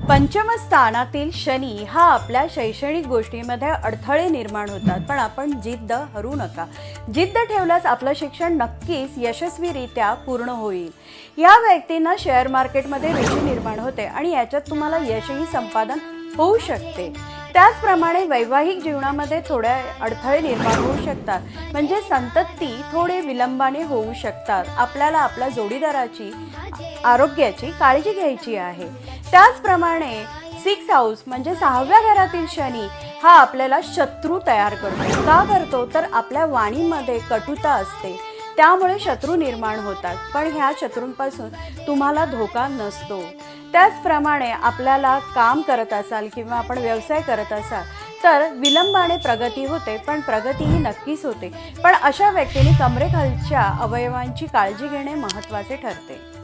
पंचम स्थानातील शनी हा आपल्या शैक्षणिक गोष्टींमध्ये अडथळे निर्माण होतात, पण आपण जिद्द हरू नका. जिद्द ठेवल्यास आपलं शिक्षण नक्कीच यशस्वीरित्या पूर्ण होईल. या व्यक्तींना शेअर मार्केटमध्ये रुची निर्माण होते आणि याच्यात तुम्हाला यशही संपादन होऊ शकते. त्याचप्रमाणे वैवाहिक जीवनामध्ये थोड्या अडथळे निर्माण होऊ शकतात, म्हणजे संतती थोडे विलंबाने होऊ शकतात. आपल्याला आपल्या जोडीदाराची आरोग्याची काळजी घ्यायची आहे. त्याचप्रमाणे 6 हाऊस म्हणजे 6व्या घरातील शनी हा आपल्याला शत्रू तयार करतो. का करतो तर आपल्या वाणीमध्ये कटुता असते, त्यामुळे शत्रू निर्माण होतात, पण ह्या शत्रूंपासून तुम्हाला धोका नसतो. त्याचप्रमाणे आपल्याला काम करत असाल किंवा आपण व्यवसाय करत असाल तर विलंबाने प्रगती होते, पण प्रगती ही नक्कीच होते. पण अशा व्यक्तीने कमरेखालच्या अवयवांची काळजी घेणे महत्त्वाचे ठरते.